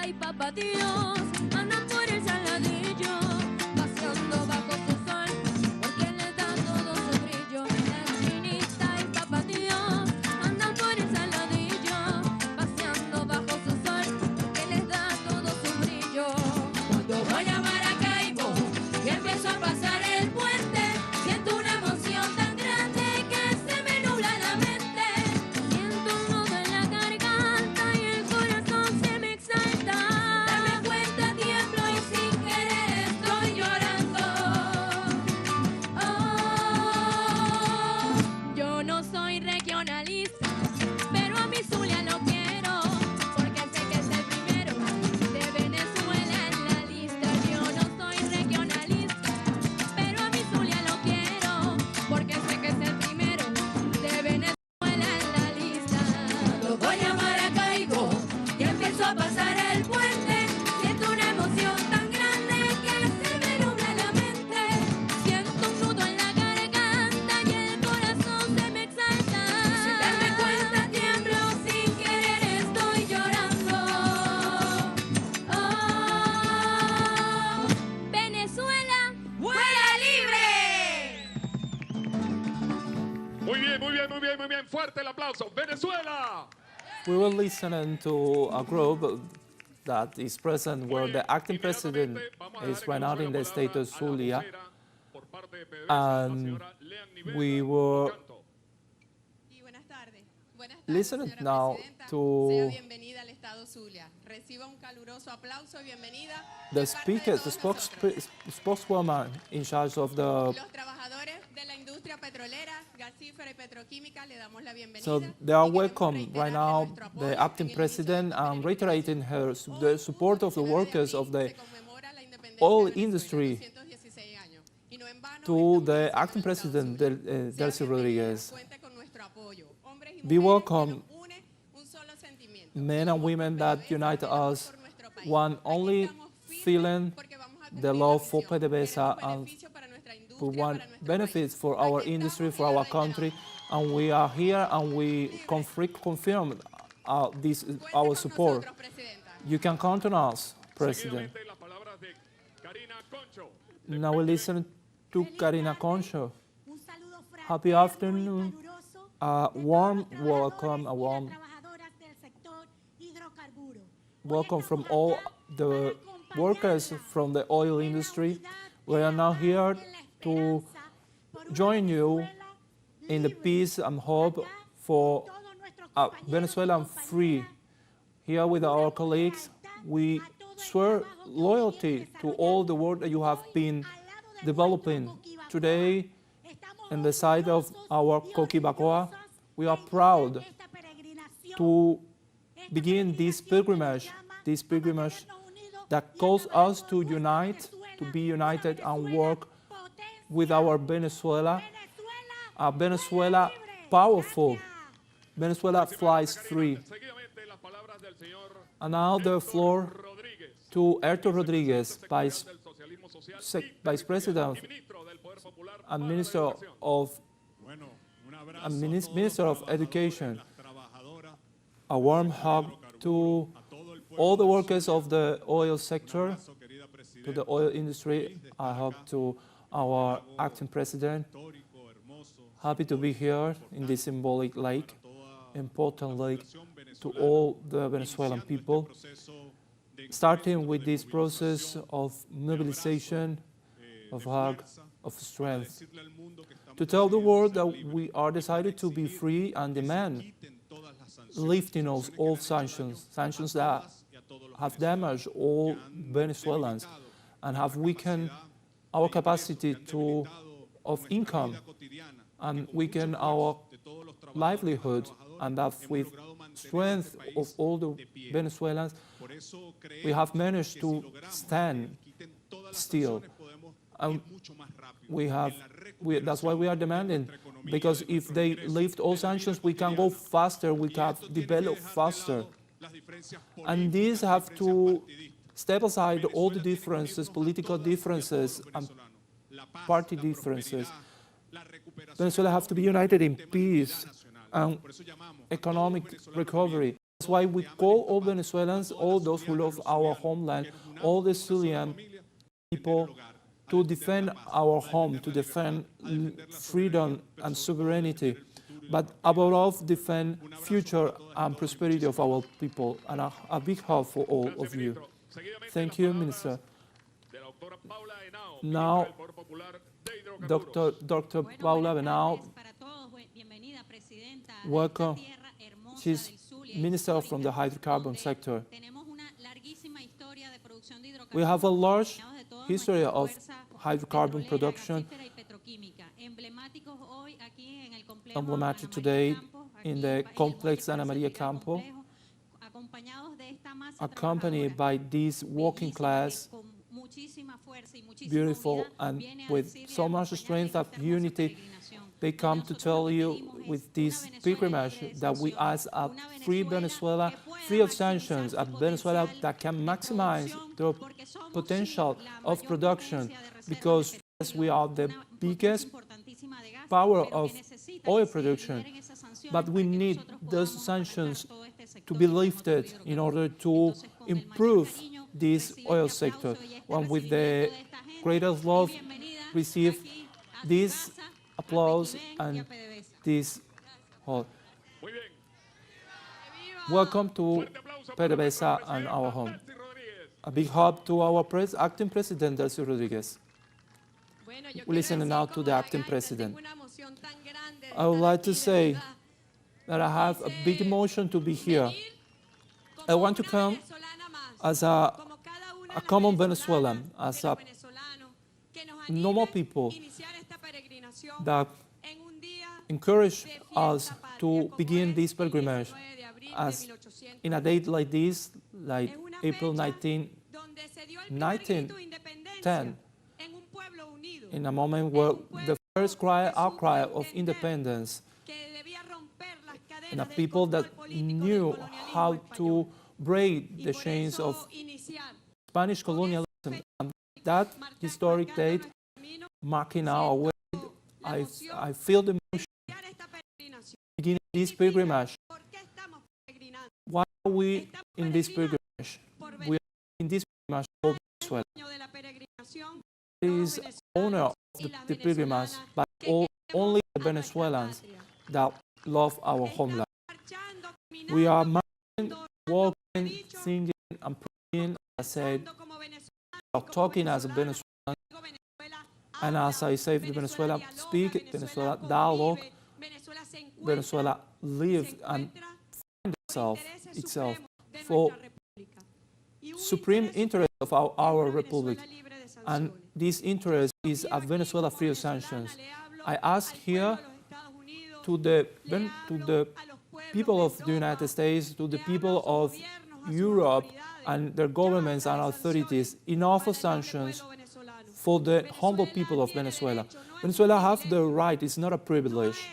chinita y papatíos andan por el saladillo, paseando bajo su sol, porque les da todo su brillo. La chinita y papatíos andan por el saladillo, paseando bajo su sol, porque les da todo su brillo. Cuando voy a Maracaibo y empiezo a pasar el puente, siento una emoción tan grande que se me nubla la mente. Siento un nudo en la garganta y el corazón se me exalta. Darme cuenta tiemblo y sin querer estoy llorando. Oh, yo no soy regionalista, pero a mi Zulia lo quiero, porque sé que es el primero de Venezuela en la lista. Yo no soy regionalista, pero a mi Zulia lo quiero, porque sé que es el primero de Venezuela en la lista. Cuando voy a Maracaibo y empiezo a pasar el puente, siento una emoción tan grande que se me nubla la mente. Siento un nudo en la garganta y el corazón se me exalta. Sin darme cuenta tiemblo, sin querer estoy llorando. Oh, Venezuela, vuela libre. Muy bien, muy bien, muy bien, muy bien. Fuerte el aplauso. Venezuela. We will listen to a group that is present where the acting president is right now in the state of Zulia, and we were Y buenas tardes. Buenas tardes, listening señora now presidenta. Sea to bienvenida al Estado Zulia. Reciba un caluroso aplauso y bienvenida the de parte de speaker, the todos nosotros. spokeswoman in charge of the. Los trabajadores de la industria petrolera, gasífera y petroquímica le damos la bienvenida. So they are y queremos welcome reiterar right now, nuestro apoyo the acting en el inicio president, de esta and reiterating her celebración. the support of the Hoy, 9 de workers of abril, the se conmemora la independencia oil de Venezuela, industry 216 años. Y no en vano to estamos the haciendo acting el Estado president, Zulia. Delcy Sea bienvenida, Rodriguez. cuente con nuestro apoyo. Hombres y Be mujeres welcome, que nos une un solo sentimiento. men and women that unite us, one only feeling the love for PDVSA and we want benefits for our industry, for our country, and we are here and we confirm our support. You can count on us, President. Seguidamente, las palabras de Karina Concho. Now we listen to Karina Concho. Un saludo Happy fraterno y afternoon, caluroso a de warm todos los welcome, a trabajadores y warm las trabajadoras del sector hidrocarburo. Hoy welcome from estamos all acá the para workers acompañarla from the oil en la industry. unidad We are now here de la to esperanza por una join you Venezuela in the libre. peace and hope Acá for con todos nuestros a compañeros y Venezuela free. compañeras, Here with our juramos colleagues, lealtad we a todo el swear trabajo que loyalty vienen to all the work that you have desarrollando been hoy al lado de developing. nuestro Coquibacoa. Today, Estamos in the side of orgullosos our y Coquibacoa, orgullosas we are de proud iniciar esta peregrinación. to Esta begin this pilgrimage mantenernos unidos that y calls acabar us con to nuestra unite, to Venezuela, be una united and Venezuela work with potencia. our Venezuela, a Venezuela libre. powerful. Gracias. Venezuela flies free. Seguidamente, las palabras del señor And now the floor Rodríguez, to Héctor Rodriguez, secretario del Socialismo Social Vice President y ministro del Poder Popular para and la Minister Educación. of Bueno, un abrazo and a todos Minister los of trabajadores, Education. las trabajadoras, A warm hug to a todo el pueblo all the del workers Zulia. of the oil Un sector, abrazo, querida to the presidenta. oil industry. Feliz de I estar hug acá. to our acting president. Histórico, hermoso, Happy to be here in this symbolic lake, para toda important la lake, población to venezolana, all the Venezuelan iniciando este people, proceso de starting with de this process movilización, of mobilization, of de hug, fuerza, of para strength, decirle al mundo que estamos to tell the world decididos a that ser libres, we are y para decided to be exigir free and que se demand quiten todas las sanciones, lifting of sanciones que all le han hecho sanctions, daño sanctions a that todas y a todos los have venezolanos, damaged all que han Venezuelans debilitado and have nuestra weakened capacidad our de ingresos, capacity que han to debilitado of nuestra income vida cotidiana, and que con weaken mucho our esfuerzo de todos los trabajadores y las livelihood, trabajadoras and that hemos with logrado mantener strength este país of all the de pie. Venezuelans, Por eso we have creemos managed que to si logramos stand que quiten todas las still. sanciones, podemos And ir mucho más rápido we have, en la that's why we are recuperación de demanding, nuestra economía, because de if nuestros they ingresos, lift all de la vida sanctions, we can go cotidiana. faster, we Y can esto tiene que develop dejar de faster. lado las diferencias And these políticas, have diferencias to partidistas. step aside all the Venezuela tiene que differences, unirnos a political todas y a todos differences, los and venezolanos. La paz, party la differences. prosperidad, la recuperación Venezuela have to be económica, united in un tema de peace unidad nacional. and Por eso llamamos a todos los economic venezolanos recovery. That's why we call all Venezuelans, all those who love our homeland, all the Zulian people to defend our home, to defend freedom and sovereignty, but above all, defend future and prosperity of our people. And a big help for all of you. Thank you, Minister. Now, Dr. Paula Henao, welcome. She's Minister from the hydrocarbon sector. We have a large history of hydrocarbon production, emblematic today in the complex Ana Maria Campo, accompanied by this working class, beautiful and with so much strength of unity. They come to tell you with this pilgrimage that we ask a free Venezuela, free of sanctions, a Venezuela that can maximize the potential of production, because we are the biggest power of oil production. But we need those sanctions to be lifted in order to improve this oil sector. One with the greatest love receive this applause and this hall. Welcome to PDVSA and our home. A big hug to our acting president, Delcy Rodriguez. We listen now to the acting president. I would like to say that I have a big emotion to be here. I want to come as a common Venezuelan, as a normal people that encourage us to begin this pilgrimage as in a date like this, like April 1910, in a moment where the first outcry of independence, and a people that knew how to break the chains of Spanish colonialism. And that historic date marking our way, I feel the emotion beginning this pilgrimage. Why are we in this pilgrimage? We are in this pilgrimage for Venezuela. It is honor of the pilgrimage by only the Venezuelans that love our homeland. We are marching, walking, singing, and praying, as I said, talking as a Venezuelan. And as I say, Venezuela speak, Venezuela dialogue, Venezuela live and find itself for supreme interest of our republic. And this interest is a Venezuela free of sanctions. I ask here to the people of the United States, to the people of Europe and their governments and authorities, enough of sanctions for the humble people of Venezuela. Venezuela have the right, it's not a privilege.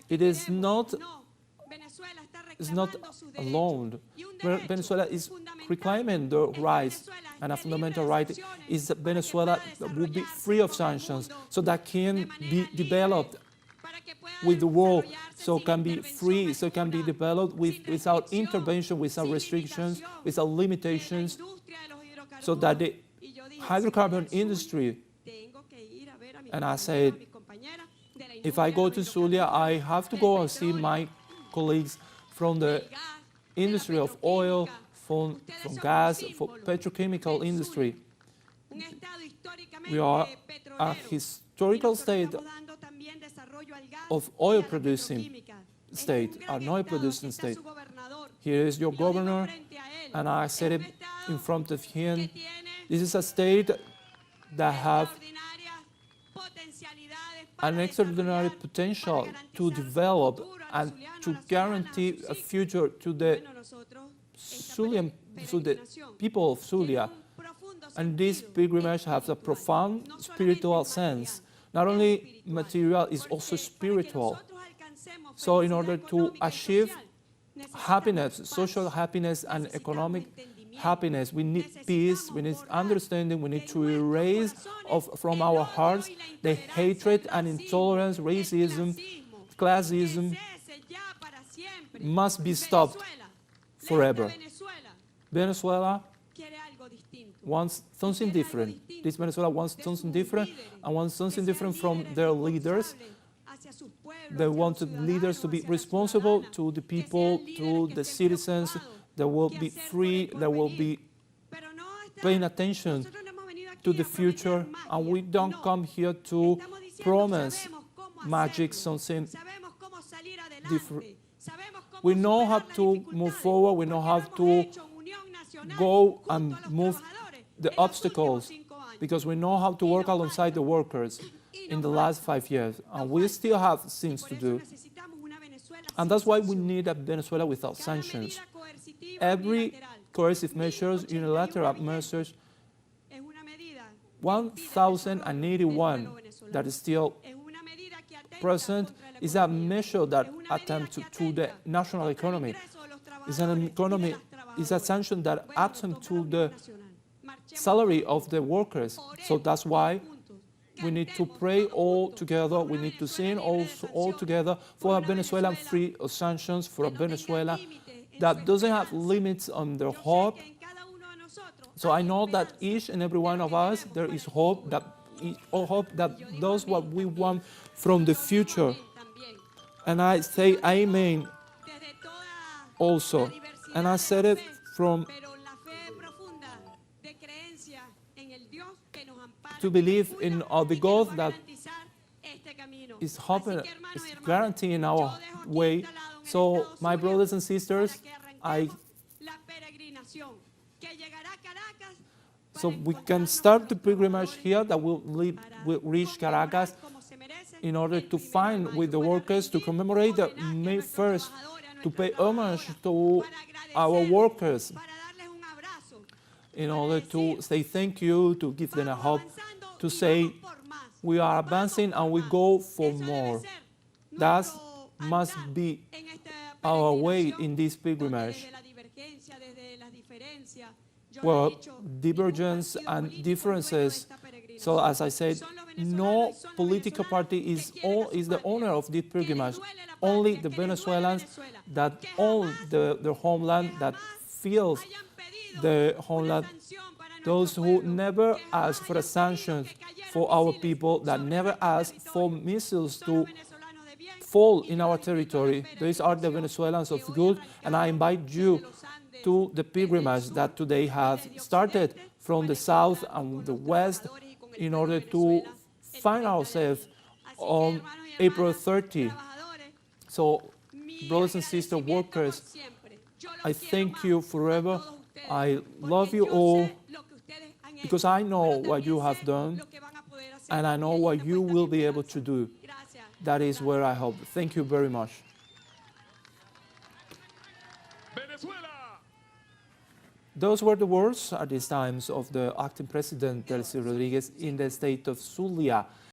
It is not alone. Venezuela is reclaiming the rights, and a fundamental right is that Venezuela will be free of sanctions, so that can be developed with the world, so can be free, so can be developed without intervention, without restrictions, without limitations, so that the hydrocarbon industry, and I said, if I go to Zulia, I have to go and see my colleagues from the industry of oil, from gas, for petrochemical industry. We are a historical state of oil producing state, an oil producing state. Here is your governor, and I said it in front of him. This is a state that have an extraordinary potential to develop and to guarantee a future to the Zulian, to the people of Zulia. And this pilgrimage has a profound spiritual sense. Not only material, it's also spiritual. So in order to achieve happiness, social happiness and economic happiness, we need peace, we need understanding, we need to erase from our hearts the hatred and intolerance, racism, classism. must be stopped forever. Venezuela wants something different. This Venezuela wants something different and wants something different from their leaders. They want the leaders to be responsible to the people, to the citizens. They will be free, they will be paying attention to the future, and we don't come here to promise magic, something different. We know how to move forward, we know how to go and move the obstacles, because we know how to work alongside the workers in the last 5 years, and we still have things to do. And that's why we need a Venezuela without sanctions. Every coercive measures, unilateral measures, 1,081 that is still present, is a measure that attempts to the national economy. It's a sanction that attempts to the salary of the workers. So that's why we need to pray all together, we need to sing all together for a Venezuela free of sanctions, for a Venezuela that doesn't have limits on their hope. So I know that each and every one of us, there is hope that does what we want from the future. And I say amen also. And I said it from to believe in the God that is helping, is guaranteeing our way. So, my brothers and sisters, so we can start the pilgrimage here that will reach Caracas in order to find with the workers to commemorate the May 1st, to pay homage to our workers, in order to say thank you, to give them a hope, to say we are advancing and we go for more. That must be our way in this pilgrimage. Well, divergence and differences. So as I said, no political party is the owner of this pilgrimage. Only the Venezuelans that own their homeland, that feels the homeland, those who never ask for a sanction for our people, that never ask for missiles to fall in our territory. These are the Venezuelans of good, and I invite you to the pilgrimage that today has started from the south and the west in order to find ourselves on April 30. So, brothers and sisters, workers, I thank you forever. I love you all because I know what you have done and I know what you will be able to do. That is where I hope. Thank you very much. Venezuela. Those were the words at these times of the acting president, Delcy Rodriguez, in the state of Zulia.